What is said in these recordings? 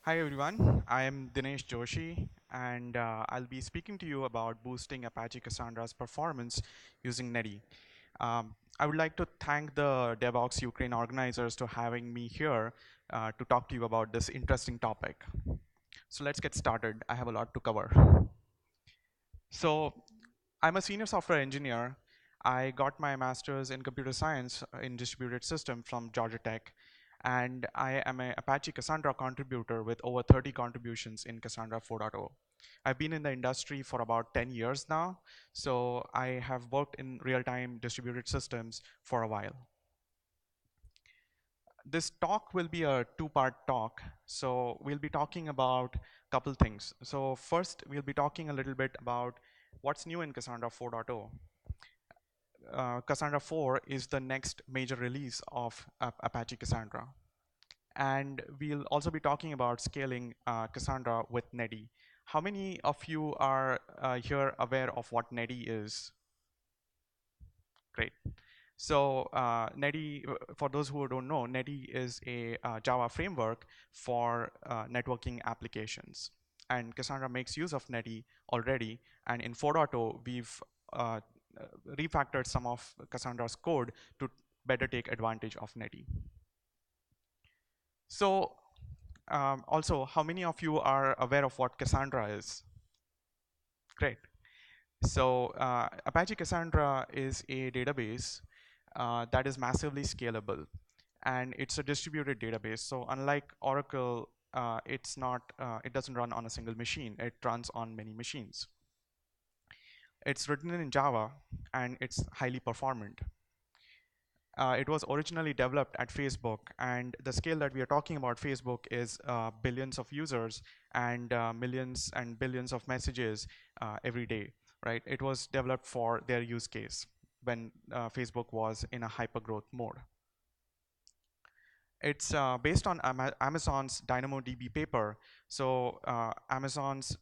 Hi everyone, I am Dinesh Joshi and I'll be speaking to you about boosting Apache Cassandra's performance using Netty. I would like to thank the Devoxx Ukraine organizers for having me here to talk to you about this interesting topic. So let's get started. I have a lot to cover. So I'm a senior software engineer. I got my master's in computer science in distributed system from Georgia Tech. And I am an Apache Cassandra contributor with over 30 contributions in Cassandra 4.0. I've been in the industry for about 10 years now, so I have worked in real-time distributed systems for a while. This talk will be a two-part talk. So we'll be talking about a couple things. So first, we'll be talking a little bit about what's new in Cassandra 4.0. Cassandra 4 is the next major release of Apache Cassandra. And we'll also be talking about scaling Cassandra with Netty. How many of you are here aware of what Netty is? Great. So Netty, for those who don't know, Netty is a Java framework for networking applications. And Cassandra makes use of Netty already. And in 4.0, we've refactored some of Cassandra's code to better take advantage of Netty. So also, how many of you are aware of what Cassandra is? Great. So Apache Cassandra is a database that is massively scalable, and it's a distributed database. So unlike Oracle, it doesn't run on a single machine. It runs on many machines. It's written in Java, and it's highly performant. It was originally developed at Facebook, and the scale that we are talking about Facebook is billions of users and millions and billions of messages every day, right? It was developed for their use case when Facebook was in a hypergrowth mode. It's based on Amazon's DynamoDB paper. So Amazon's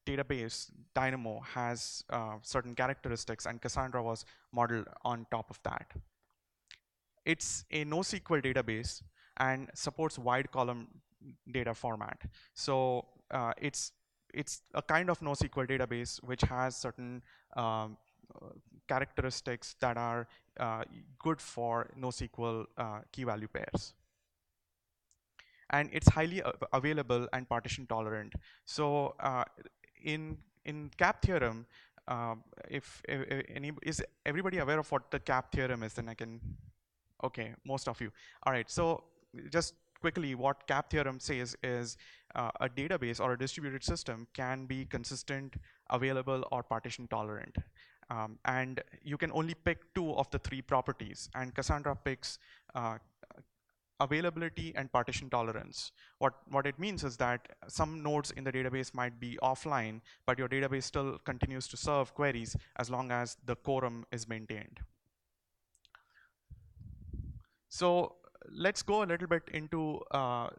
database, Dynamo, has certain characteristics, and Cassandra was modeled on top of that. It's a NoSQL database and supports wide column data format. So it's a kind of NoSQL database which has certain characteristics that are good for NoSQL key value pairs. And it's highly available and partition tolerant. So in CAP theorem, is everybody aware of what the CAP theorem is? Then I can. Okay, most of you. All right, so just quickly, what CAP theorem says is a database or a distributed system can be consistent, available, or partition tolerant. And you can only pick two of the three properties, and Cassandra picks availability and partition tolerance. What it means is that some nodes in the database might be offline, but your database still continues to serve queries as long as the quorum is maintained. So let's go a little bit into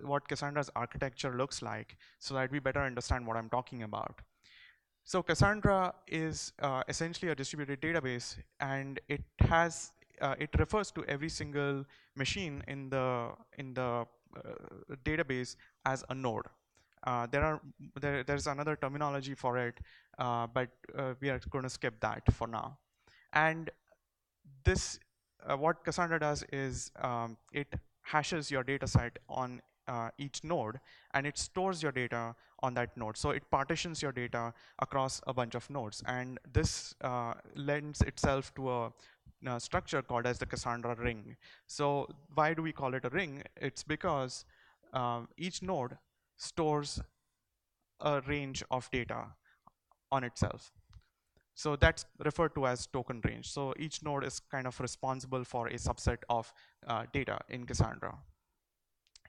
what Cassandra's architecture looks like so that we better understand what I'm talking about. So Cassandra is essentially a distributed database, and it refers to every single machine in the database as a node. There's another terminology for it, but we are going to skip that for now. And this what Cassandra does is it hashes your data set on each node, and it stores your data on that node. So it partitions your data across a bunch of nodes, and this lends itself to a structure called as the Cassandra ring. So why do we call it a ring? It's because each node stores a range of data on itself. So that's referred to as token range. So each node is kind of responsible for a subset of data in Cassandra.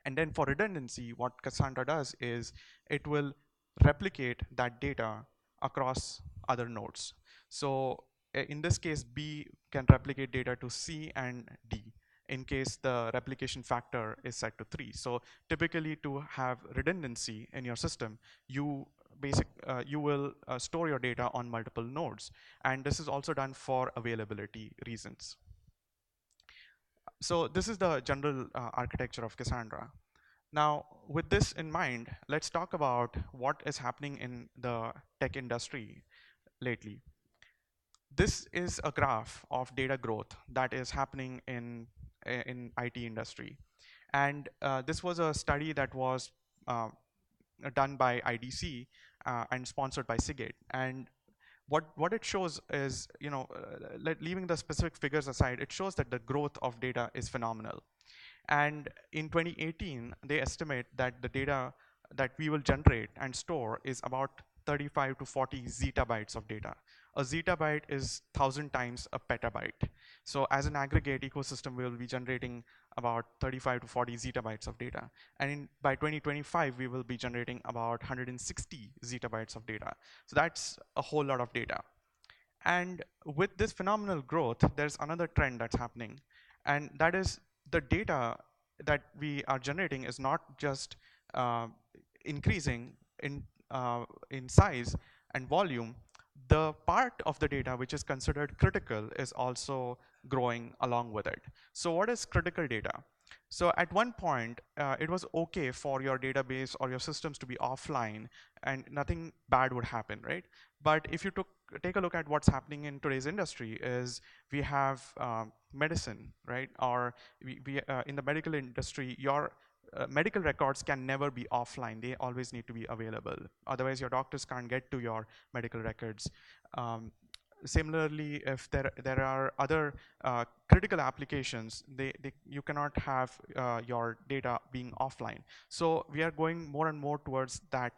And then for redundancy, what Cassandra does is it will replicate that data across other nodes. So in this case, B can replicate data to C and D in case the replication factor is set to 3. So typically, to have redundancy in your system, you will store your data on multiple nodes. And this is also done for availability reasons. So this is the general architecture of Cassandra. Now, with this in mind, let's talk about what is happening in the tech industry lately. This is a graph of data growth that is happening in IT industry. And this was a study that was uh, done by IDC and sponsored by Seagate. And what it shows is, leaving the specific figures aside, it shows that the growth of data is phenomenal. And in 2018, they estimate that the data that we will generate and store is about 35 to 40 zettabytes of data. A zettabyte is 1,000 times a petabyte. So as an aggregate ecosystem, we will be generating about 35 to 40 zettabytes of data. And by 2025, we will be generating about 160 zettabytes of data. So that's a whole lot of data. And with this phenomenal growth, there's another trend that's happening. And that is the data that we are generating is not just uh, increasing in size and volume. The part of the data which is considered critical is also growing along with it. So what is critical data? So at one point, it was okay for your database or your systems to be offline and nothing bad would happen, right? But if you take a look at what's happening in today's industry is we have medicine, right? Or in the medical industry, your medical records can never be offline. They always need to be available. Otherwise, your doctors can't get to your medical records. Similarly, if there are other critical applications, you cannot have your data being offline. So we are going more and more towards that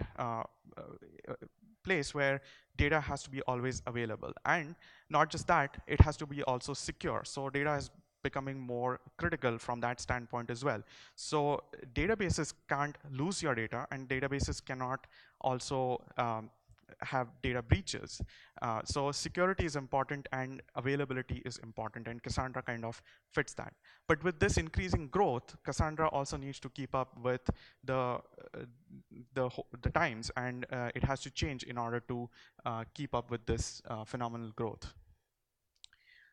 place where data has to be always available. And not just that, it has to be also secure. So data is becoming more critical from that standpoint as well. So databases can't lose your data, and databases cannot also have data breaches. So security is important and availability is important, and Cassandra kind of fits that. But with this increasing growth, Cassandra also needs to keep up with the times, and it has to change in order to keep up with this phenomenal growth.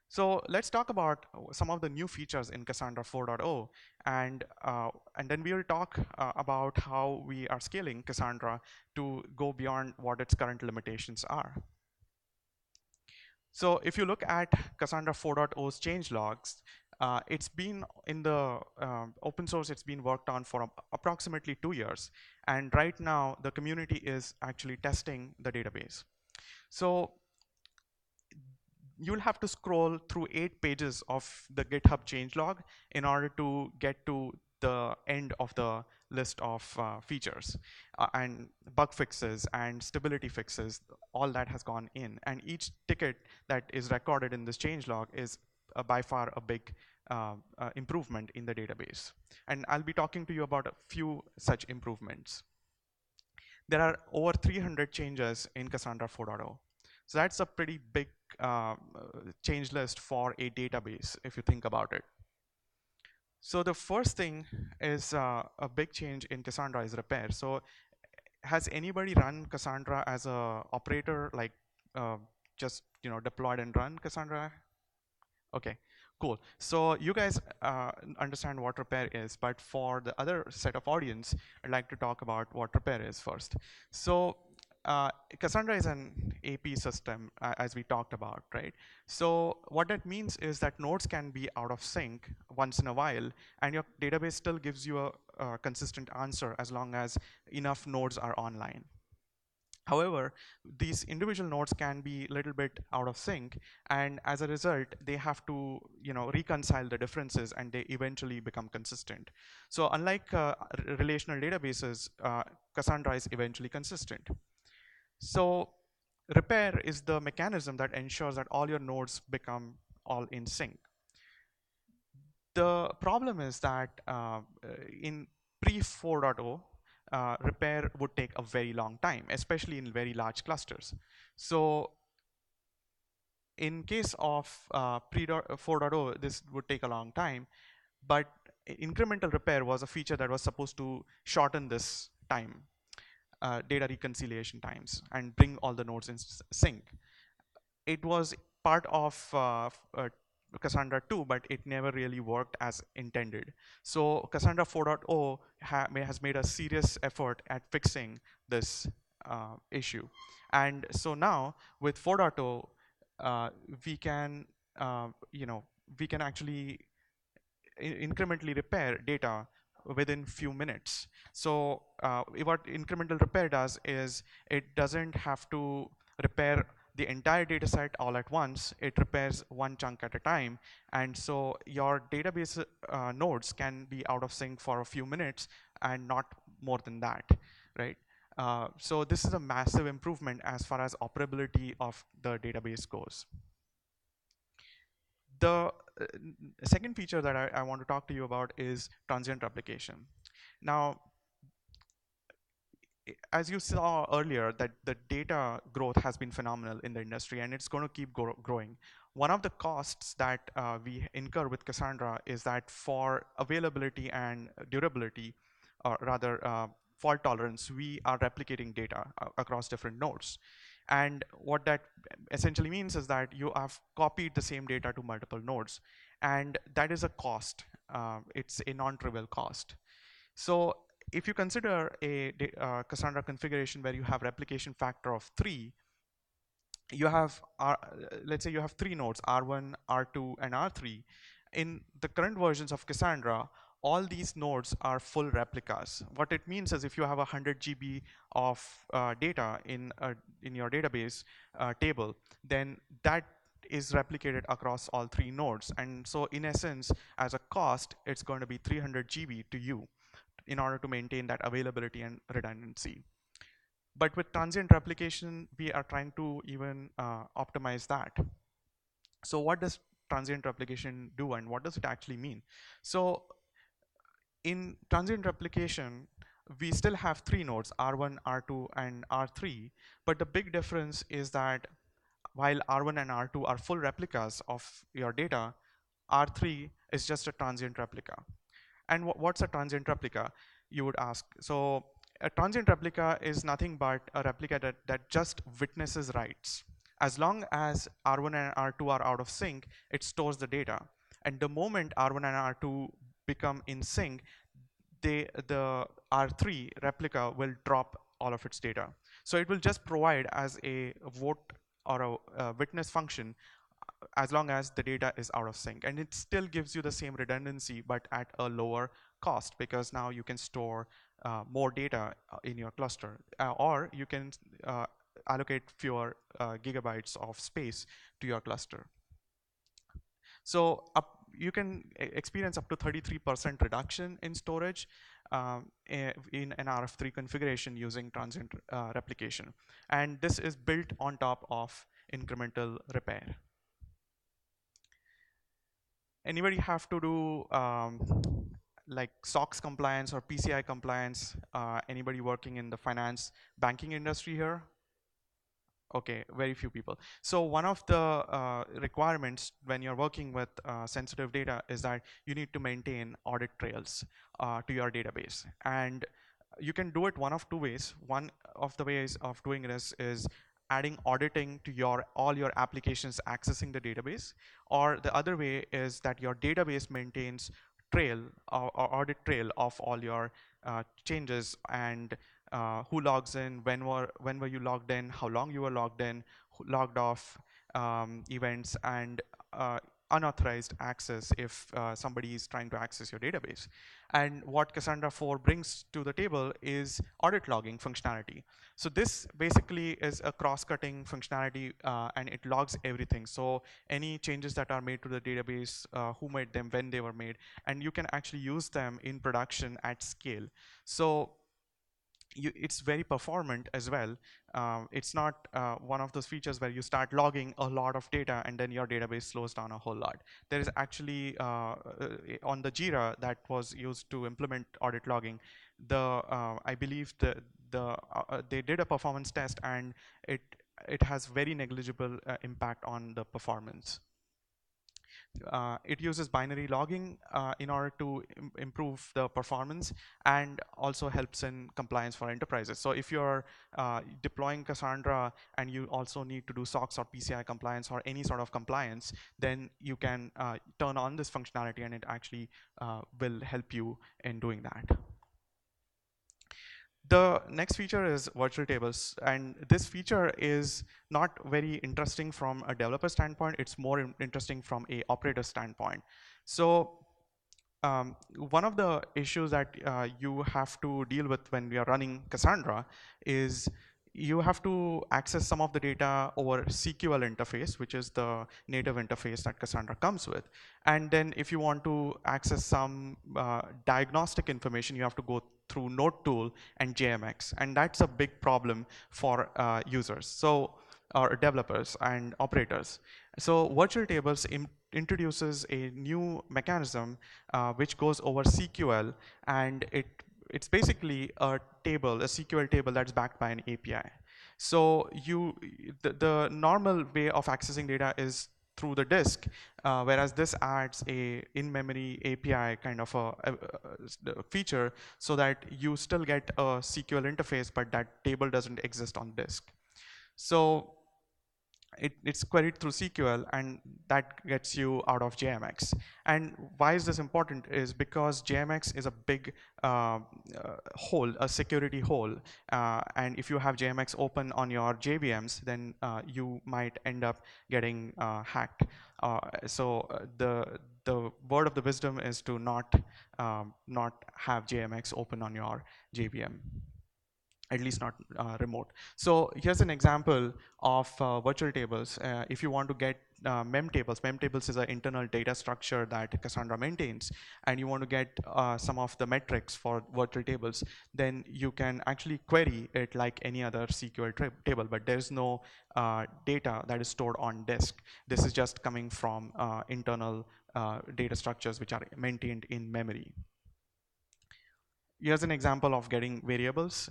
So let's talk about some of the new features in Cassandra 4.0, and then we will talk about how we are scaling Cassandra to go beyond what its current limitations are. So if you look at Cassandra 4.0's change logs, it's been in the open source, it's been worked on for approximately 2 years. And right now, the community is actually testing the database. So you'll have to scroll through 8 pages of the GitHub changelog in order to get to the end of the list of features and bug fixes and stability fixes. All that has gone in, and each ticket that is recorded in this changelog is by far a big improvement in the database. And I'll be talking to you about a few such improvements. There are over 300 changes in Cassandra 4.0. So that's a pretty big change list for a database, if you think about it. So the first thing is a big change in Cassandra is repair. So has anybody run Cassandra as a operator, like just deployed and run Cassandra? Okay, cool. So you guys understand what repair is, but for the other set of audience, I'd like to talk about what repair is first. So Cassandra is an AP system, as we talked about, right? So what that means is that nodes can be out of sync once in a while, and your database still gives you a consistent answer as long as enough nodes are online. However, these individual nodes can be a little bit out of sync, and as a result, they have to reconcile the differences, and they eventually become consistent. So unlike relational databases, Cassandra is eventually consistent. So repair is the mechanism that ensures that all your nodes become all in sync. The problem is that in pre 4.0, repair would take a very long time, especially in very large clusters. So in case of pre 4.0, this would take a long time, but incremental repair was a feature that was supposed to shorten this time, data reconciliation times, and bring all the nodes in sync. It was part of Cassandra 2, but it never really worked as intended. So Cassandra 4.0 has made a serious effort at fixing this issue. And so now with 4.0, we can, we can actually incrementally repair data within few minutes. So what incremental repair does is it doesn't have to repair the entire data set all at once. It repairs one chunk at a time. And so your database nodes can be out of sync for a few minutes and not more than that, right? So this is a massive improvement as far as operability of the database goes. The second feature that I want to talk to you about is transient replication. Now, as you saw earlier, that the data growth has been phenomenal in the industry, and it's going to keep growing. One of the costs that we incur with Cassandra is that for availability and durability, or rather fault tolerance, we are replicating data across different nodes. And what that essentially means is that you have copied the same data to multiple nodes, and that is a cost. It's a non-trivial cost. So if you consider a Cassandra configuration where you have replication factor of 3, you have, let's say you have 3 nodes, R1, R2, and R3. In the current versions of Cassandra, all these nodes are full replicas. What it means is if you have 100 GB of data in your database table, then that is replicated across all 3 nodes. And so in essence, as a cost, it's going to be 300 GB to you in order to maintain that availability and redundancy. But with transient replication, we are trying to even optimize that. So what does transient replication do, and what does it actually mean? So in transient replication, we still have 3 nodes, R1, R2, and R3. But the big difference is that while R1 and R2 are full replicas of your data, R3 is just a transient replica. And what's a transient replica, you would ask? So a transient replica is nothing but a replica that just witnesses writes. As long as R1 and R2 are out of sync, it stores the data. And the moment R1 and R2 become in sync, the R3 replica will drop all of its data. So it will just provide as a vote or a witness function as long as the data is out of sync. And it still gives you the same redundancy, but at a lower cost, because now you can store more data in your cluster, or you can allocate fewer gigabytes of space to your cluster. So you can experience up to 33% reduction in storage in an RF3 configuration using transient replication. And this is built on top of incremental repair. Anybody have to do like SOX compliance or PCI compliance? Anybody working in the finance banking industry here? Okay, very few people. So one of the requirements when you're working with sensitive data is that you need to maintain audit trails to your database. And you can do it one of two ways. One of the ways of doing this is adding auditing to all your applications accessing the database. Or the other way is that your database maintains trail or audit trail of all your changes and who logs in, when were you logged in, how long you were logged in, logged off, events, and unauthorized access if somebody is trying to access your database. And what Cassandra 4 brings to the table is audit logging functionality. So this basically is a cross-cutting functionality, and it logs everything. So any changes that are made to the database, who made them, when they were made, and you can actually use them in production at scale. So it's very performant as well. It's not one of those features where you start logging a lot of data and then your database slows down a whole lot. There is actually on the Jira that was used to implement audit logging, I believe they did a performance test, and it has very negligible impact on the performance. It uses binary logging in order to improve the performance, and also helps in compliance for enterprises. So if you're deploying Cassandra and you also need to do SOX or PCI compliance or any sort of compliance, then you can turn on this functionality, and it actually will help you in doing that. The next feature is virtual tables, and this feature is not very interesting from a developer standpoint. It's more interesting from a operator standpoint. So one of the issues that you have to deal with when we are running Cassandra is you have to access some of the data over CQL interface, which is the native interface that Cassandra comes with. And then if you want to access some diagnostic information, you have to go through Node tool and JMX. And that's a big problem for users, so or developers and operators. So virtual tables introduces a new mechanism which goes over CQL, and it's basically a table, a SQL table that's backed by an API. So the normal way of accessing data is through the disk, whereas this adds a in-memory API kind of a feature, so that you still get a SQL interface, but that table doesn't exist on disk. So it's queried through SQL, and that gets you out of JMX. And why is this important is because JMX is a big hole, a security hole. And if you have JMX open on your JVMs, then you might end up getting hacked. So the word of the wisdom is to not have JMX open on your JVM, at least not remote. So here's an example of virtual tables. If you want to get mem tables is an internal data structure that Cassandra maintains, and you want to get some of the metrics for virtual tables, then you can actually query it like any other SQL table, but there's no data that is stored on disk. This is just coming from internal data structures which are maintained in memory. Here's an example of getting variables.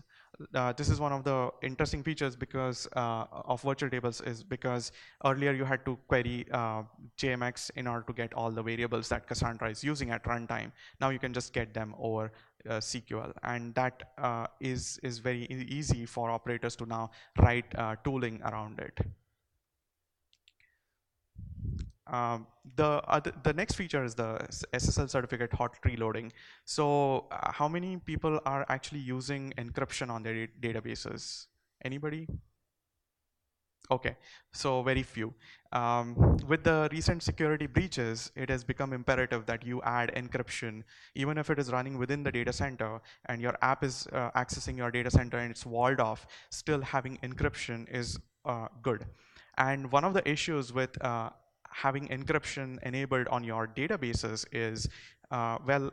This is one of the interesting features because of virtual tables, is because earlier you had to query JMX in order to get all the variables that Cassandra is using at runtime. Now you can just get them over SQL, and that is very easy for operators to now write tooling around it. The next feature is the SSL certificate hot reloading. So how many people are actually using encryption on their databases? Anybody? Okay, so very few. With the recent security breaches, it has become imperative that you add encryption, even if it is running within the data center and your app is accessing your data center and it's walled off, still having encryption is good. And one of the issues with having encryption enabled on your databases is, well,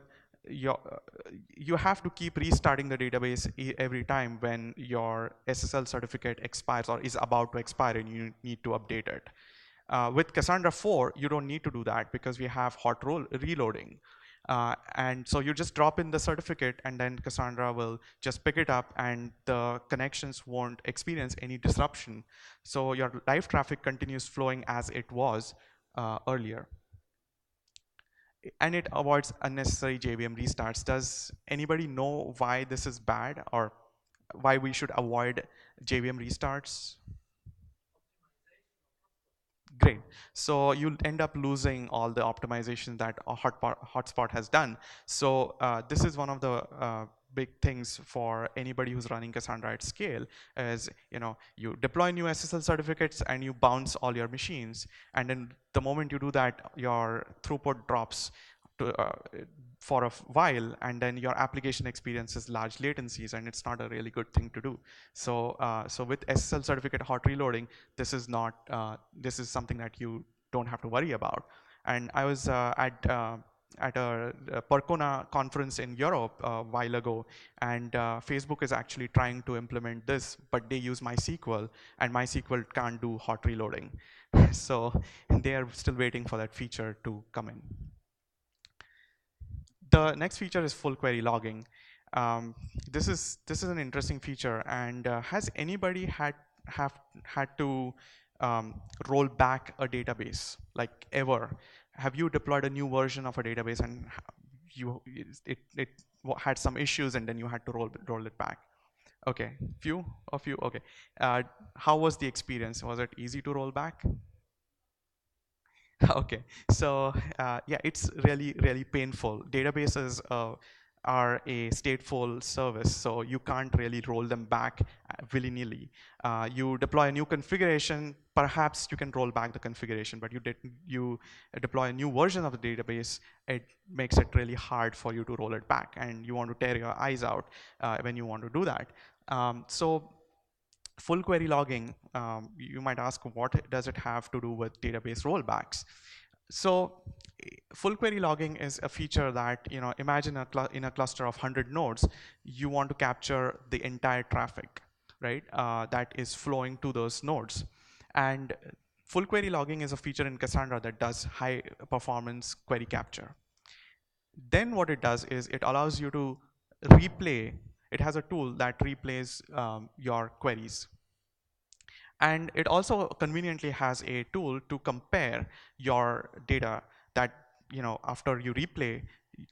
you have to keep restarting the database every time when your SSL certificate expires or is about to expire and you need to update it. With Cassandra 4, you don't need to do that because we have hot reloading. And so you just drop in the certificate, and then Cassandra will just pick it up, and the connections won't experience any disruption. So your live traffic continues flowing as it was earlier. And it avoids unnecessary JVM restarts. Does anybody know why this is bad, or why we should avoid JVM restarts? Great. So you'll end up losing all the optimization that a hotspot has done. So this is one of the big things for anybody who's running Cassandra at scale, is you deploy new SSL certificates and you bounce all your machines, and then the moment you do that, your throughput drops to, for a while, and then your application experiences large latencies, and it's not a really good thing to do. So so with SSL certificate hot reloading, this is not this is something that you don't have to worry about. And I was at a Percona conference in Europe a while ago, and Facebook is actually trying to implement this, but they use MySQL, and MySQL can't do hot reloading. So they are still waiting for that feature to come in. The next feature is full query logging. This is an interesting feature, and has anybody had to roll back a database, like ever? have you deployed a new version of a database and it had some issues and then you had to roll it back? Okay, few of you. Okay, how was the experience? Was it easy to roll back? Okay, so yeah, it's really painful. Databases are a stateful service, so you can't really roll them back willy-nilly. You deploy a new configuration, perhaps you can roll back the configuration, but you deploy a new version of the database, it makes it really hard for you to roll it back, and you want to tear your eyes out when you want to do that. So full query logging, you might ask, what does it have to do with database rollbacks? So full query logging is a feature that, imagine in a cluster of 100 nodes, you want to capture the entire traffic, right, that is flowing to those nodes. And full query logging is a feature in Cassandra that does high performance query capture. Then what it does is it allows you to replay. It has a tool that replays your queries. And it also conveniently has a tool to compare your data that, after you replay,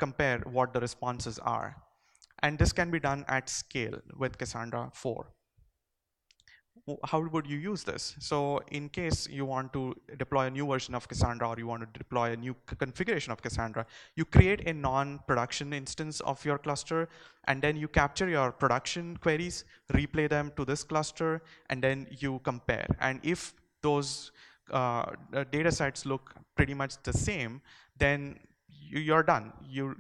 compare what the responses are. And this can be done at scale with Cassandra 4. How would you use this? So in case you want to deploy a new version of Cassandra, or you want to deploy a new configuration of Cassandra, you create a non-production instance of your cluster, and then you capture your production queries, replay them to this cluster, and then you compare. And if those data sets look pretty much the same, then you're done. You're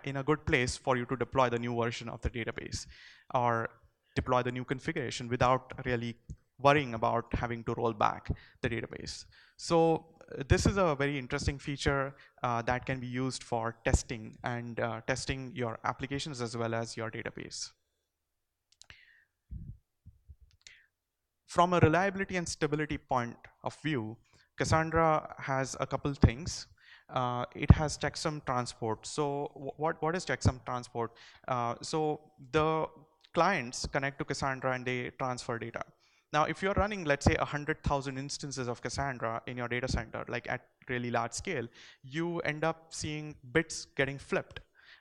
in a good place for you to deploy the new version of the database, or deploy the new configuration without really worrying about having to roll back the database. So this is a very interesting feature that can be used for testing and testing your applications as well as your database. From a reliability and stability point of view, Cassandra has a couple things. It has checksum transport. So what is checksum transport? So the clients connect to Cassandra and they transfer data. Now, if you're running, let's say, 100,000 instances of Cassandra in your data center, like at really large scale, you end up seeing bits getting flipped.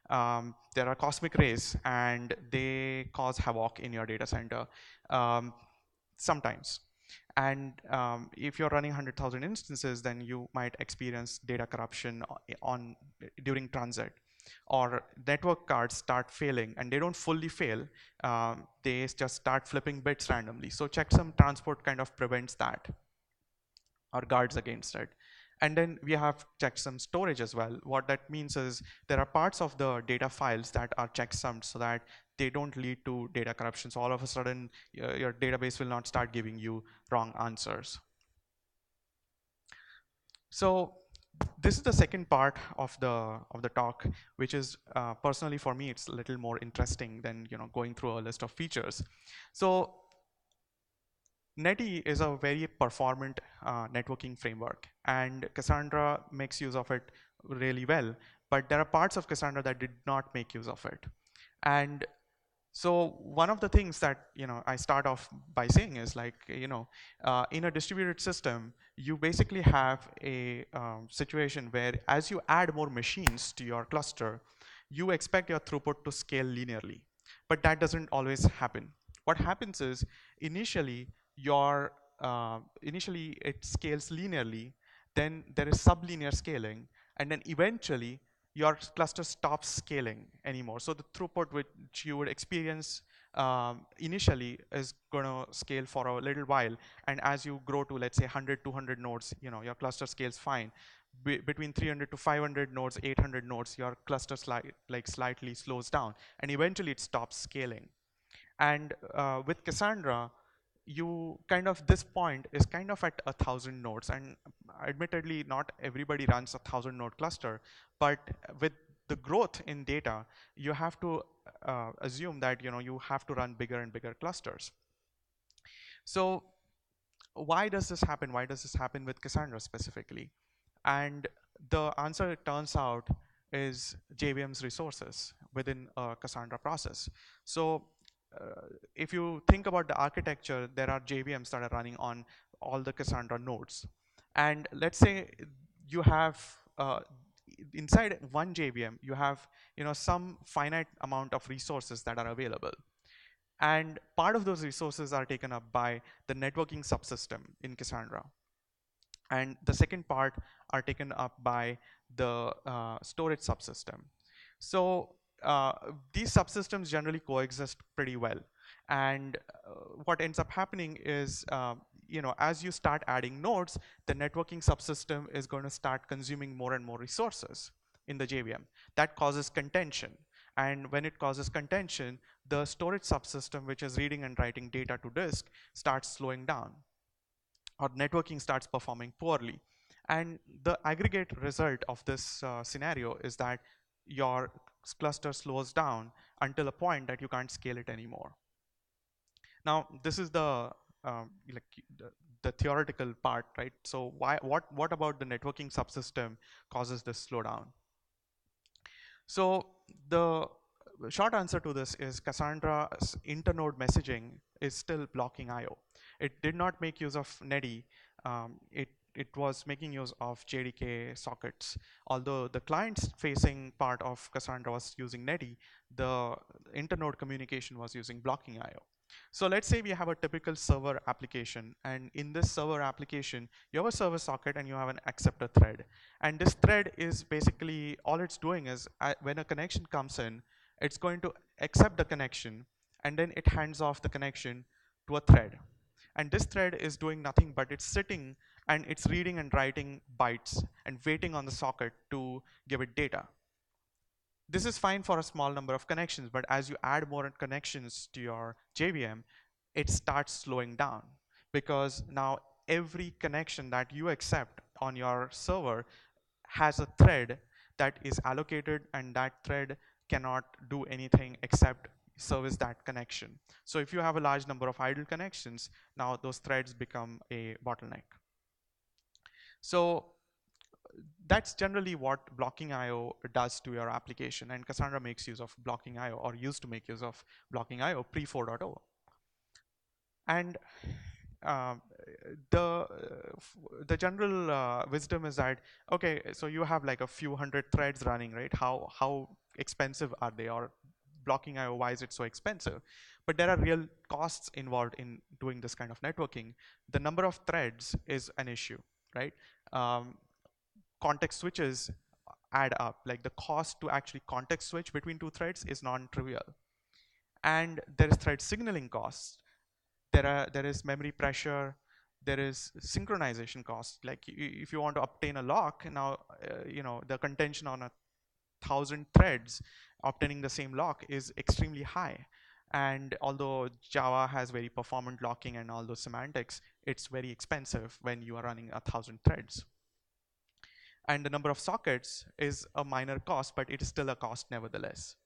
There are cosmic rays and they cause havoc in your data center. Sometimes. And if you're running 100,000 instances, then you might experience data corruption during transit, or network cards start failing, and they don't fully fail. They just start flipping bits randomly. So checksum transport kind of prevents that, or guards against it. And then we have checksum storage as well. What that means is there are parts of the data files that are checksummed so that they don't lead to data corruption. So all of a sudden, your database will not start giving you wrong answers. So this is the second part of the talk, which is personally for me, it's a little more interesting than going through a list of features. So Netty is a very performant networking framework, and Cassandra makes use of it really well. But there are parts of Cassandra that did not make use of it. And so one of the things that I start off by saying is, like, in a distributed system, you basically have a situation where as you add more machines to your cluster, you expect your throughput to scale linearly. But that doesn't always happen. What happens is initially initially it scales linearly, then there is sublinear scaling, and then eventually your cluster stops scaling anymore. So the throughput which you would experience initially is going to scale for a little while, and as you grow to, let's say, 100, 200 nodes, your cluster scales fine. Between 300 to 500 nodes, 800 nodes, your cluster slightly slows down, and eventually it stops scaling. And with Cassandra, this point is kind of at 1,000 nodes, and admittedly not everybody runs 1,000 node cluster, but with the growth in data, you have to assume that you have to run bigger and bigger clusters. So why does this happen? Why does this happen with Cassandra specifically? And the answer, it turns out, is JVM's resources within a Cassandra process. So if you think about the architecture, there are JVMs that are running on all the Cassandra nodes. And let's say you have inside one JVM, you have some finite amount of resources that are available. And part of those resources are taken up by the networking subsystem in Cassandra. And the second part are taken up by the storage subsystem. So these subsystems generally coexist pretty well. And what ends up happening is, as you start adding nodes, the networking subsystem is going to start consuming more and more resources in the JVM. That causes contention. And when it causes contention, the storage subsystem, which is reading and writing data to disk, starts slowing down, or networking starts performing poorly. And the aggregate result of this scenario is that your cluster slows down until a point that you can't scale it anymore. Now, this is like the theoretical part, right? So what about the networking subsystem causes this slowdown? So the short answer to this is Cassandra's internode messaging is still blocking I/O. It did not make use of Netty. It was making use of JDK sockets. Although the client-facing part of Cassandra was using Netty, the internode communication was using blocking I/O. So let's say we have a typical server application, and in this server application, you have a server socket and you have an acceptor thread. And this thread is basically, all it's doing is when a connection comes in, it's going to accept the connection, and then it hands off the connection to a thread. And this thread is doing nothing but it's sitting and it's reading and writing bytes and waiting on the socket to give it data. This is fine for a small number of connections, but as you add more connections to your JVM, it starts slowing down, because now every connection that you accept on your server has a thread that is allocated, and that thread cannot do anything except service that connection. So if you have a large number of idle connections, now those threads become a bottleneck. So that's generally what blocking I/O does to your application, and Cassandra makes use of blocking I/O, or used to make use of blocking I/O pre 4.0. And um, the general wisdom is that, okay, so you have like a few hundred threads running, right? How expensive are they, or blocking I/O, why is it so expensive? But there are real costs involved in doing this kind of networking. The number of threads is an issue, right? Context switches add up. Like the cost to actually context switch between two threads is non-trivial. And there is thread signaling costs. There is memory pressure. There is synchronization cost. Like if you want to obtain a lock, now the contention on 1,000 threads obtaining the same lock is extremely high. And although Java has very performant locking and all those semantics, it's very expensive when you are running 1,000 threads. And the number of sockets is a minor cost, but it is still a cost nevertheless.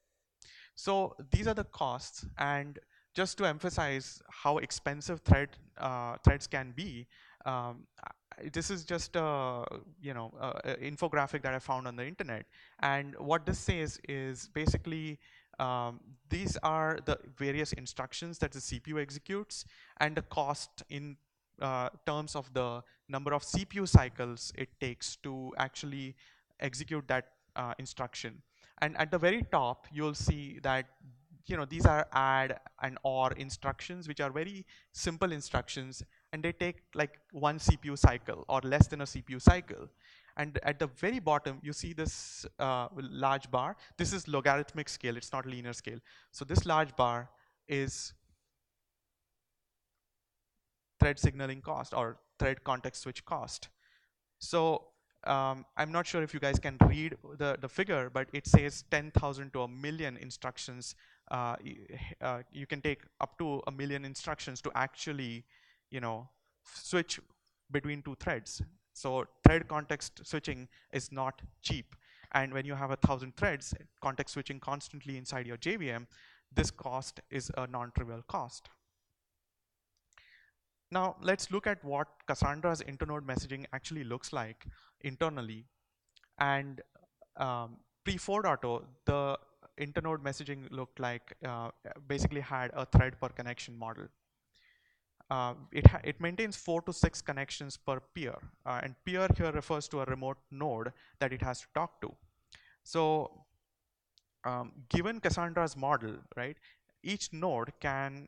So these are the costs, and just to emphasize how expensive threads can be, this is just a infographic that I found on the internet. And what this says is basically these are the various instructions that the CPU executes, and the cost in terms of the number of CPU cycles it takes to actually execute that instruction. And at the very top, you'll see that these are add and or instructions, which are very simple instructions, and they take like one CPU cycle or less than a CPU cycle. And at the very bottom, you see this large bar. This is logarithmic scale, it's not linear scale. So this large bar is thread signaling cost, or thread context switch cost. So I'm not sure if you guys can read the figure, but it says 10,000 to 1,000,000 instructions. You can take up to 1,000,000 instructions to actually, switch between two threads. So thread context switching is not cheap. And when you have 1,000 threads, context switching constantly inside your JVM, this cost is a non-trivial cost. Now let's look at what Cassandra's internode messaging actually looks like internally. And pre 4.0, the internode messaging looked like basically had a thread per connection model. it maintains 4 to 6 connections per peer, and peer here refers to a remote node that it has to talk to. So given Cassandra's model, right, each node can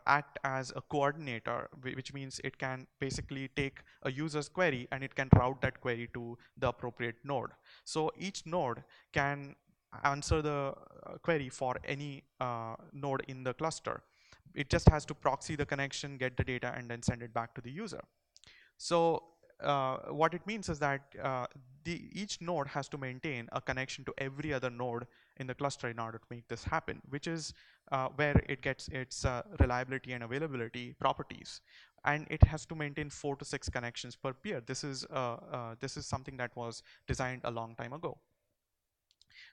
act as a coordinator, which means it can basically take a user's query and it can route that query to the appropriate node. So each node can answer the query for any node in the cluster. It just has to proxy the connection, get the data, and then send it back to the user. So what it means is that each node has to maintain a connection to every other node in the cluster in order to make this happen, which is where it gets its reliability and availability properties. And it has to maintain 4 to 6 connections per peer. This is something that was designed a long time ago.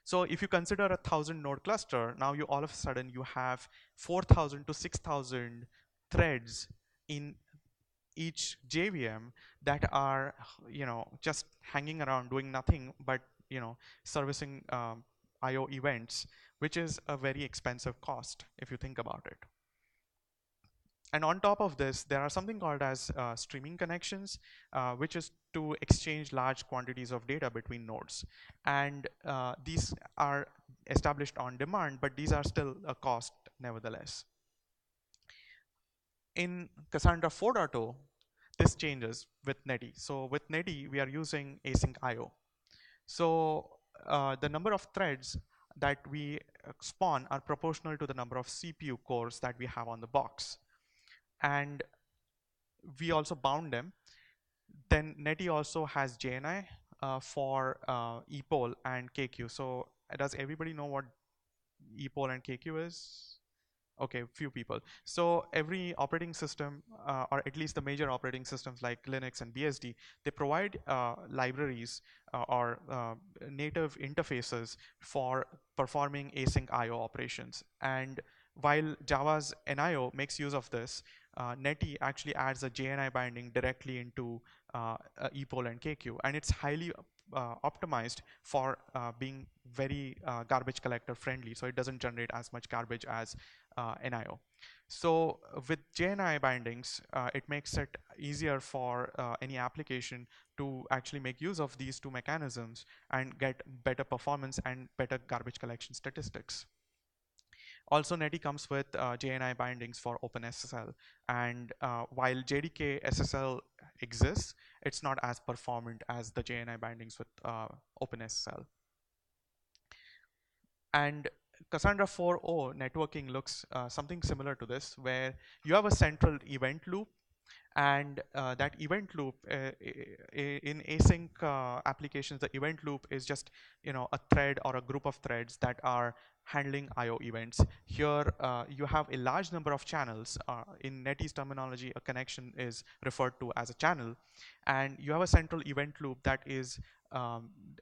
So if you consider a 1,000 node cluster, now you all of a sudden you have 4,000 to 6,000 threads in each JVM that are, just hanging around doing nothing but, servicing IO events, which is a very expensive cost if you think about it. And on top of this, there are something called as streaming connections, which is to exchange large quantities of data between nodes. And these are established on demand, but these are still a cost nevertheless. In Cassandra 4.0, this changes with Netty. So with Netty, we are using async IO. So the number of threads that we spawn are proportional to the number of CPU cores that we have on the box. And we also bound them. Then Netty also has JNI for ePOL and KQ. So does everybody know what ePOL and KQ is? Okay, few people. So every operating system, or at least the major operating systems like Linux and BSD, they provide libraries or native interfaces for performing async IO operations. And while Java's NIO makes use of this, Netty actually adds a JNI binding directly into ePOL and KQ, and it's highly optimized for being very garbage collector friendly, so it doesn't generate as much garbage as NIO. So with JNI bindings, it makes it easier for any application to actually make use of these two mechanisms and get better performance and better garbage collection statistics. Also, Netty comes with JNI bindings for OpenSSL, and while JDK SSL exists, it's not as performant as the JNI bindings with OpenSSL. And Cassandra 4.0 networking looks something similar to this, where you have a central event loop, and that event loop in async applications, the event loop is just a thread or a group of threads that are handling IO events. Here you have a large number of channels. In Netty's terminology, a connection is referred to as a channel, and you have a central event loop that is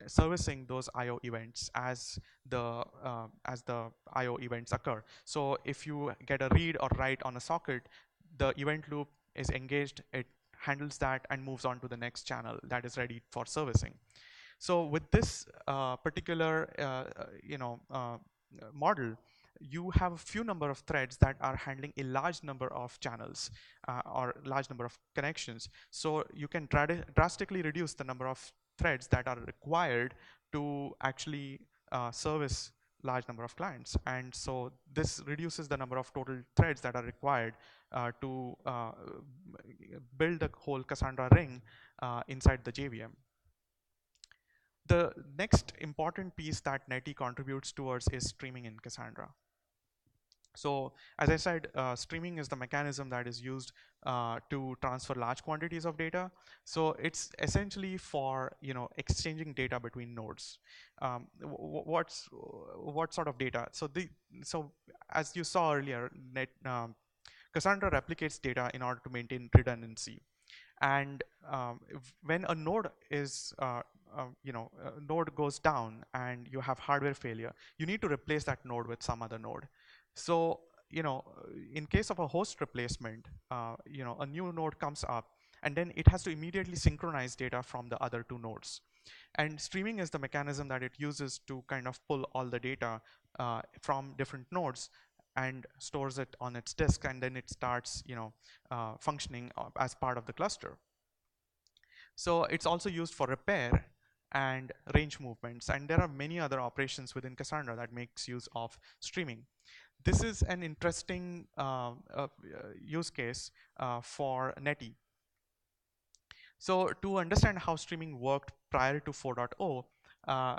servicing those IO events as the IO events occur. So if you get a read or write on a socket, the event loop is engaged, it handles that and moves on to the next channel that is ready for servicing. So with this particular model, you have a few number of threads that are handling a large number of channels or large number of connections. So you can drastically reduce the number of threads that are required to actually service large number of clients. And so this reduces the number of total threads that are required to build the whole Cassandra ring inside the JVM. The next important piece that Netty contributes towards is streaming in Cassandra. So as I said, streaming is the mechanism that is used to transfer large quantities of data. So it's essentially for exchanging data between nodes. What sort of data? So as you saw earlier, Cassandra replicates data in order to maintain redundancy. And when a node is node goes down and you have hardware failure, you need to replace that node with some other node. So in case of a host replacement, a new node comes up, and then it has to immediately synchronize data from the other two nodes. And streaming is the mechanism that it uses to kind of pull all the data from different nodes and stores it on its disk, and then it starts, functioning as part of the cluster. So it's also used for repair and range movements, and there are many other operations within Cassandra that makes use of streaming. This is an interesting use case for Netty. So to understand how streaming worked prior to 4.0, uh,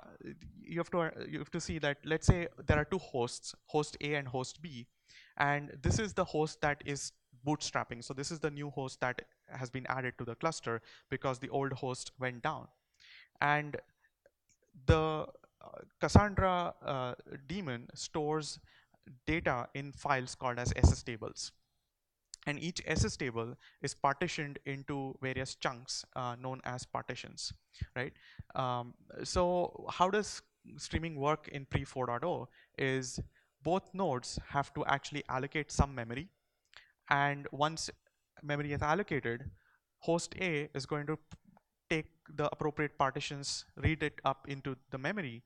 you have to see that, let's say there are two hosts, host A and host B, and this is the host that is bootstrapping. So this is the new host that has been added to the cluster because the old host went down. And the Cassandra daemon stores data in files called as SS tables. And each SS table is partitioned into various chunks known as partitions, right? So how does streaming work in pre 4.0 is both nodes have to actually allocate some memory, and once memory is allocated, host A is going to take the appropriate partitions, read it up into the memory,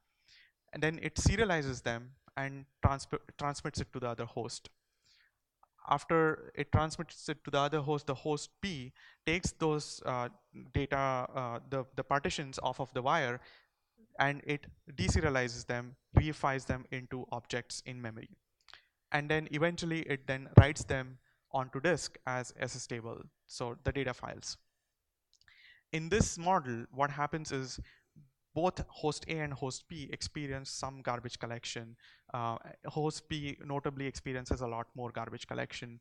and then it serializes them and transmits it to the other host. After it transmits it to the other host, the host B takes those data, the partitions off of the wire, and it deserializes them, reifies them into objects in memory. And then eventually it then writes them onto disk as SS table, so the data files. In this model, what happens is both host A and host B experience some garbage collection. Host B notably experiences a lot more garbage collection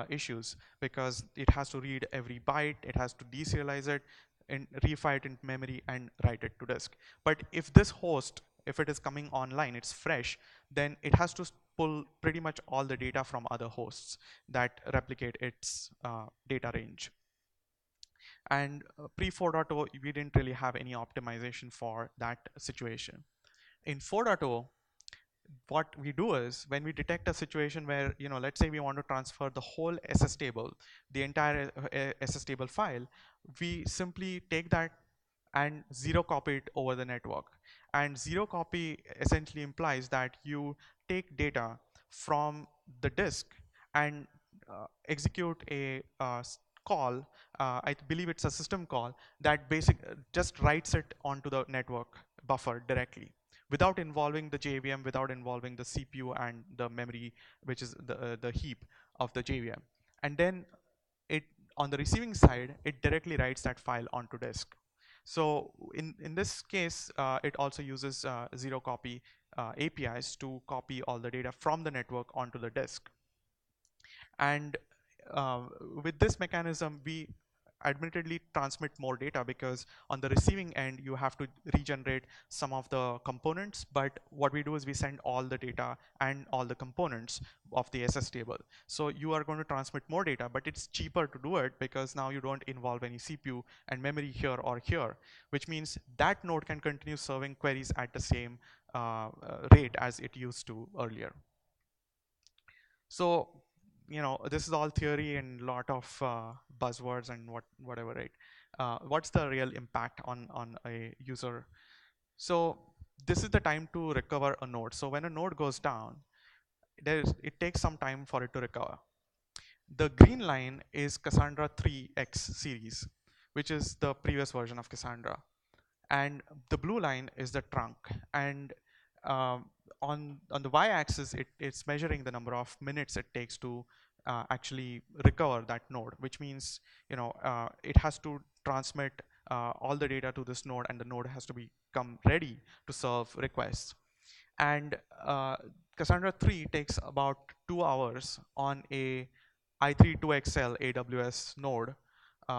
issues because it has to read every byte, it has to deserialize it, and refi it into memory and write it to disk. But if this host, if it is coming online, it's fresh, then it has to pull pretty much all the data from other hosts that replicate its data range. And pre 4.0, we didn't really have any optimization for that situation. In 4.0, what we do is when we detect a situation where, let's say we want to transfer the whole SS table, the entire SS table file, we simply take that and zero copy it over the network. And zero copy essentially implies that you take data from the disk and execute a call, I believe it's a system call, that just writes it onto the network buffer directly without involving the JVM, without involving the CPU and the memory, which is the heap of the JVM. And then it, on the receiving side, it directly writes that file onto disk. So in this case, it also uses zero copy APIs to copy all the data from the network onto the disk. And uh, with this mechanism, we admittedly transmit more data because on the receiving end, you have to regenerate some of the components. But what we do is we send all the data and all the components of the SS table. So you are going to transmit more data, but it's cheaper to do it because now you don't involve any CPU and memory here or here, which means that node can continue serving queries at the same rate as it used to earlier. So, this is all theory and a lot of buzzwords and whatever, right? What's the real impact on a user? So this is the time to recover a node. So when a node goes down, it takes some time for it to recover. The green line is Cassandra 3X series, which is the previous version of Cassandra. And the blue line is the trunk. And on the y-axis, it's measuring the number of minutes it takes to actually recover that node, which means it has to transmit all the data to this node, and the node has to become ready to serve requests. And Cassandra 3 takes about 2 hours on a i3-2XL AWS node,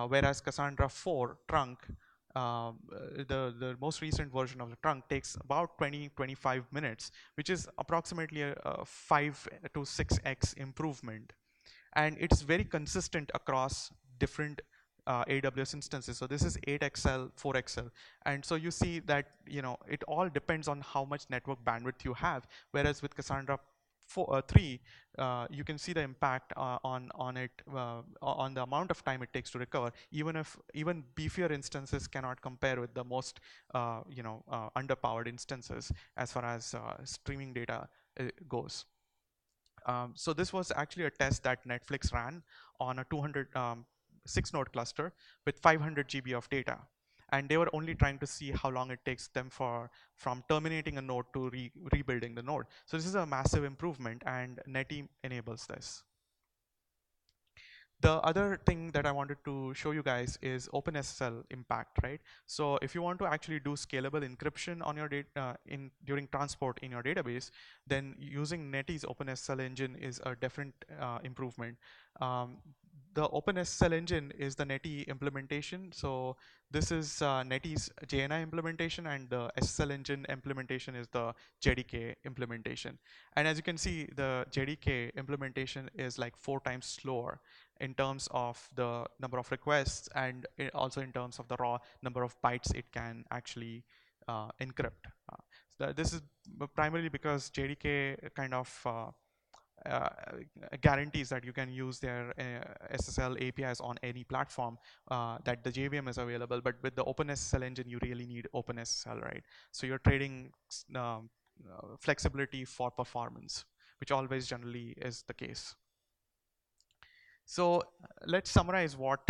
whereas Cassandra 4 trunk, the most recent version of the trunk, takes about 20-25 minutes, which is approximately a 5 to 6x improvement. And it's very consistent across different AWS instances. So this is 8XL, 4XL. And so you see that, it all depends on how much network bandwidth you have. Whereas with Cassandra 3, you can see the impact on it, on the amount of time it takes to recover, even beefier instances cannot compare with the most underpowered instances as far as streaming data goes. So this was actually a test that Netflix ran on a 206 node cluster with 500 GB of data. And they were only trying to see how long it takes them from terminating a node to rebuilding the node. So this is a massive improvement, and Netty enables this. The other thing that I wanted to show you guys is OpenSSL impact, right? So if you want to actually do scalable encryption on your data during transport in your database, then using Netty's OpenSSL engine is a different improvement. Um, the OpenSSL engine is the Netty implementation. So this is Netty's JNI implementation, and the SSL engine implementation is the JDK implementation. And as you can see, the JDK implementation is like 4 times slower in terms of the number of requests, and also in terms of the raw number of bytes it can actually encrypt. So this is primarily because JDK kind of uh, guarantees that you can use their SSL APIs on any platform, that the JVM is available. But with the OpenSSL engine, you really need OpenSSL, right? So you're trading flexibility for performance, which always generally is the case. So let's summarize what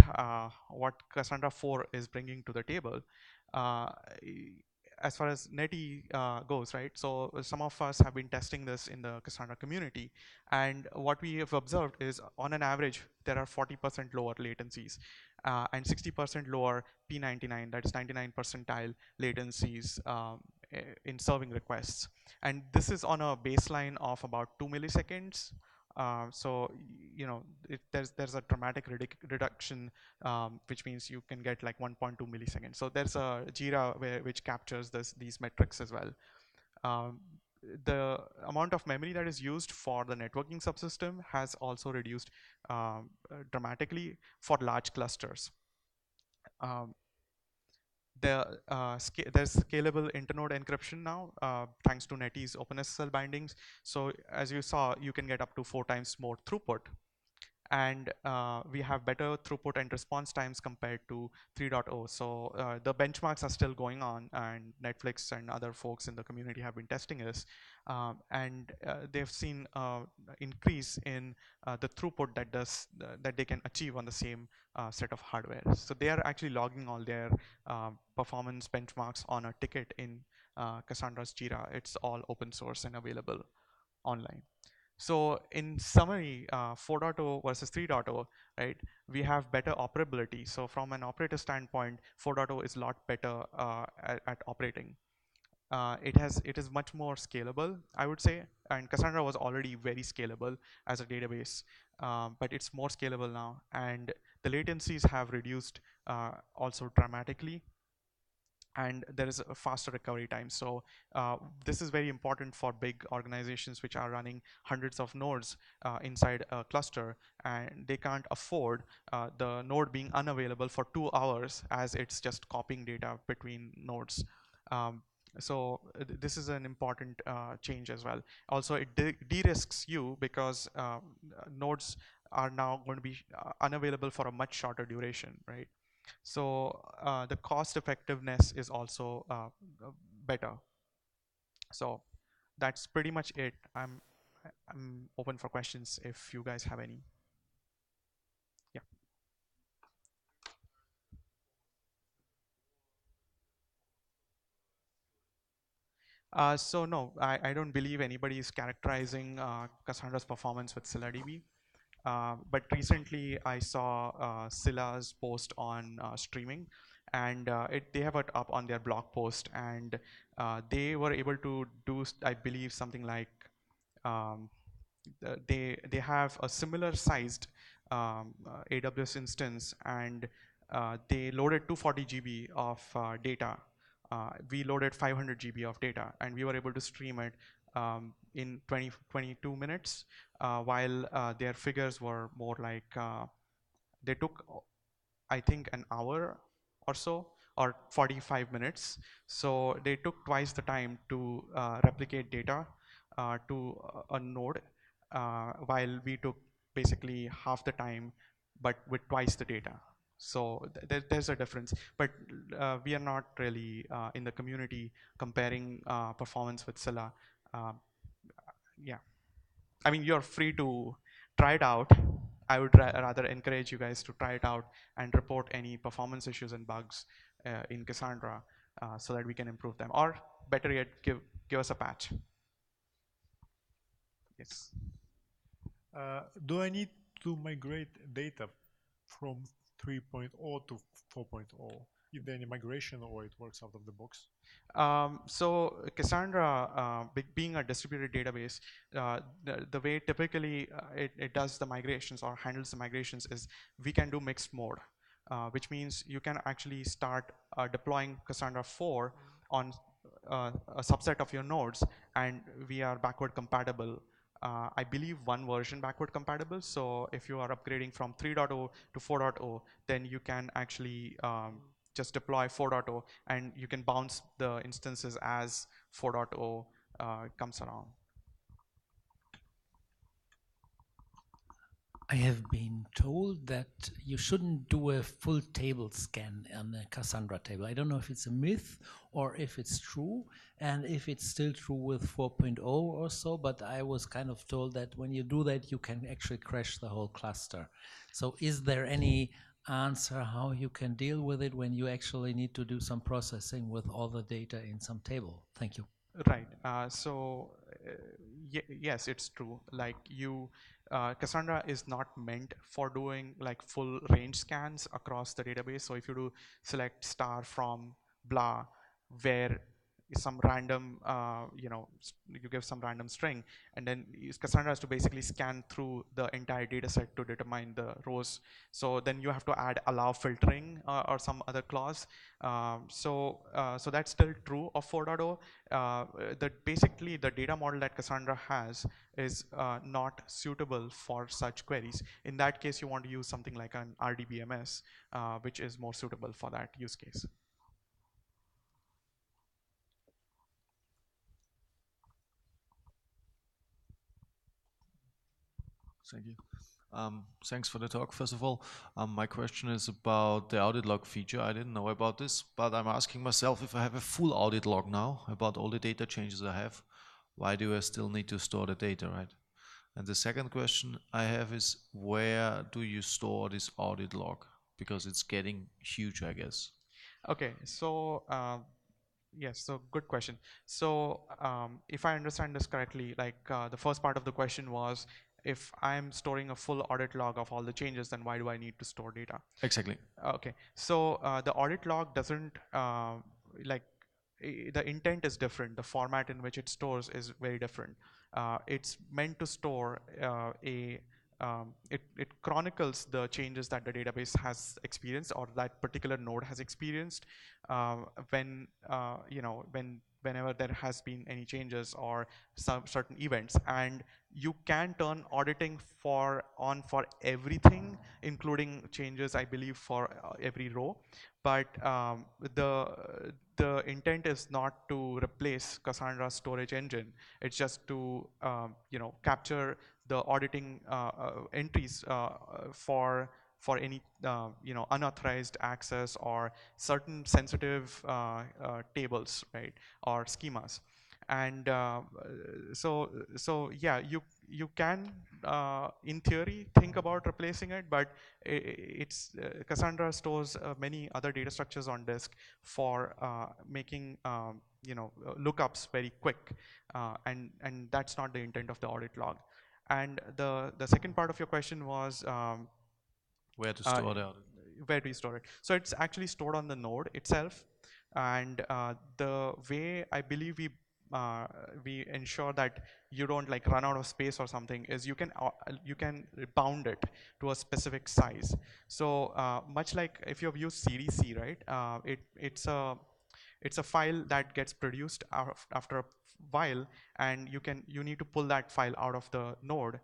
Cassandra 4 is bringing to the table. Uh, as far as Netty goes, right? So some of us have been testing this in the Cassandra community, and what we have observed is, on an average, there are 40% lower latencies and 60% lower P99, that is 99 percentile latencies in serving requests. And this is on a baseline of about 2 milliseconds. So you know, there's a dramatic reduction, which means you can get like 1.2 milliseconds. So there's a Jira which captures these metrics as well. Um, the amount of memory that is used for the networking subsystem has also reduced dramatically for large clusters. Um, there's scalable internode encryption now, thanks to Netty's OpenSSL bindings. So as you saw, you can get up to 4 times more throughput, and we have better throughput and response times compared to 3.0. So the benchmarks are still going on, and Netflix and other folks in the community have been testing this, and they've seen increase in the throughput that they can achieve on the same set of hardware. So they are actually logging all their performance benchmarks on a ticket in Cassandra's Jira. It's all open source and available online. So in summary, 4.0 versus 3.0, right? We have better operability. So from an operator standpoint, 4.0 is a lot better at operating. It is much more scalable, I would say. And Cassandra was already very scalable as a database, but it's more scalable now. And the latencies have reduced also dramatically, and there is a faster recovery time. So this is very important for big organizations which are running hundreds of nodes inside a cluster, and they can't afford the node being unavailable for 2 hours as it's just copying data between nodes. So this is an important change as well. Also, it de-risks you because nodes are now going to be unavailable for a much shorter duration, right? So the cost effectiveness is also better. So that's pretty much it. I'm open for questions if you guys have any. Yeah. So no, I don't believe anybody is characterizing Cassandra's performance with ScyllaDB. But recently I saw Scylla's post on streaming, and they have it up on their blog post, and they were able to do, I believe, something like um, they have a similar sized AWS instance, and they loaded 240 GB of data. We loaded 500 GB of data, and we were able to stream it in 22 minutes, while their figures were more like they took, I think, an hour or so, or 45 minutes. So they took twice the time to replicate data to a node, while we took basically half the time, but with twice the data. So there's a difference, but we are not really in the community comparing performance with Scylla. Uh, yeah. I mean, you're free to try it out. I would rather encourage you guys to try it out and report any performance issues and bugs in Cassandra so that we can improve them. Or better yet, give us a patch. Yes. Do I need to migrate data from 3.0 to 4.0? Is there any migration or it works out of the box? So Cassandra, being a distributed database, the way typically it does the migrations or handles the migrations is we can do mixed mode, which means you can actually start deploying Cassandra 4 on a subset of your nodes, and we are backward compatible. I believe one version backward compatible. So if you are upgrading from 3.0 to 4.0, then you can actually just deploy 4.0 and you can bounce the instances as 4.0 comes around. I have been told that you shouldn't do a full table scan on a Cassandra table. I don't know if it's a myth or if it's true, and if it's still true with 4.0 or so, but I was kind of told that when you do that, you can actually crash the whole cluster. So is there any answer how you can deal with it when you actually need to do some processing with all the data in some table? Thank you. Right. Yes, it's true. Like Cassandra is not meant for doing like full range scans across the database. So if you do select star from blah, where some random, you give some random string, and then Cassandra has to basically scan through the entire data set to determine the rows. So then you have to add allow filtering or some other clause. So that's still true of 4.0. Basically the data model that Cassandra has is not suitable for such queries. In that case, you want to use something like an RDBMS, which is more suitable for that use case. Thank you. Thanks for the talk. First of all, my question is about the audit log feature. I didn't know about this, but I'm asking myself if I have a full audit log now about all the data changes I have, why do I still need to store the data, right? And the second question I have is, where do you store this audit log? Because it's getting huge, I guess. Okay, so yes, so good question. So if I understand this correctly, like the first part of the question was, if I'm storing a full audit log of all the changes, then why do I need to store data? Exactly. Okay, so the audit log doesn't like the intent is different. The format in which it stores is very different. It's meant to store it chronicles the changes that the database has experienced or that particular node has experienced whenever there has been any changes or some certain events, and you can turn auditing on for everything, including changes, I believe, for every row. But the intent is not to replace Cassandra's storage engine. It's just to capture the auditing entries for any unauthorized access or certain sensitive tables, right, or schemas. And so yeah, you can in theory think about replacing it, but Cassandra stores many other data structures on disk for making lookups very quick, and that's not the intent of the audit log. And the second part of your question was where to store the audit. Where do you store it? So it's actually stored on the node itself, and the way I believe we ensure that you don't like run out of space or something is you can bound it to a specific size. So much like if you've used CDC, right? It's a file that gets produced after a while, and you need to pull that file out of the node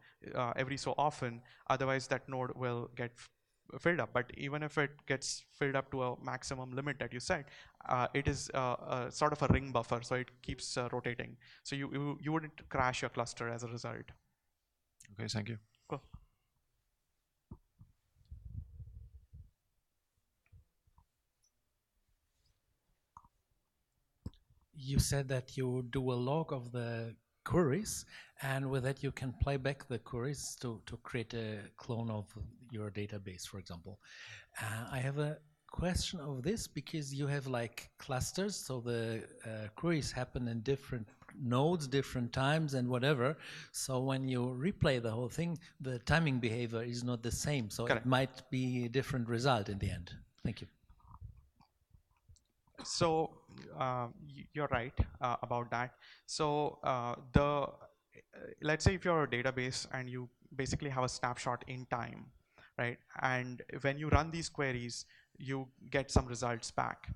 every so often. Otherwise, that node will get filled up. But even if it gets filled up to a maximum limit that you set, it is sort of a ring buffer, so it keeps rotating. So you wouldn't crash your cluster as a result. Okay, thank you. Cool. You said that you do a log of the queries, and with that you can play back the queries to create a clone of your database, for example. I have a question of this because you have like clusters, so the queries happen in different nodes, different times and whatever. So when you replay the whole thing, the timing behavior is not the same. So Correct. it might be a different result in the end. Thank you. So you're right about that. So let's say if you're a database and you basically have a snapshot in time, right? And when you run these queries, you get some results back.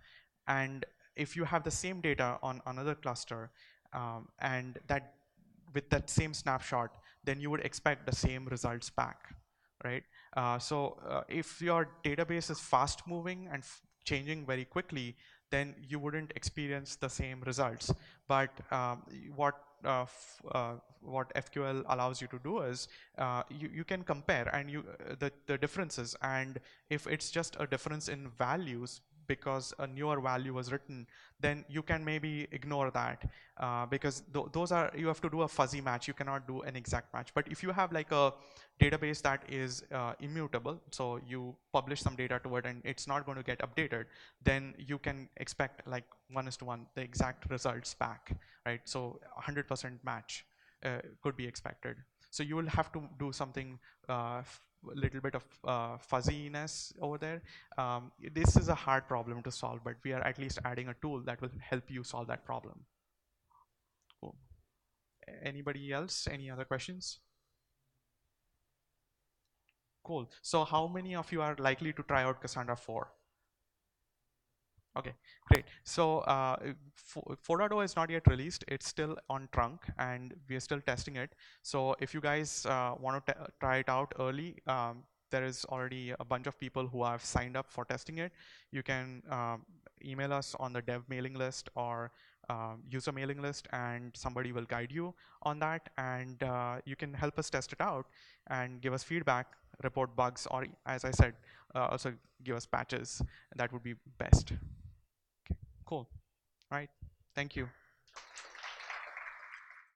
And if you have the same data on another cluster, and that with that same snapshot, then you would expect the same results back, right? If your database is fast moving and changing very quickly, then you wouldn't experience the same results. But what FQL allows you to do is you can compare and the differences, and if it's just a difference in values because a newer value was written, then you can maybe ignore that because those are, you have to do a fuzzy match. You cannot do an exact match. But if you have like a database that is immutable, so you publish some data to it and it's not going to get updated, then you can expect like 1:1 the exact results back, right? So 100% match could be expected. So you will have to do something little bit of fuzziness over there. This is a hard problem to solve, but we are at least adding a tool that will help you solve that problem. Cool. Anybody else? Any other questions? Cool. So how many of you are likely to try out Cassandra 4? Okay, great. So 4.0 is not yet released. It's still on trunk and we are still testing it. So if you guys want to try it out early, there is already a bunch of people who have signed up for testing it. You can email us on the dev mailing list or user mailing list, and somebody will guide you on that. And you can help us test it out and give us feedback, report bugs, or as I said, also give us patches. That would be best. Okay, cool. All right. Thank you.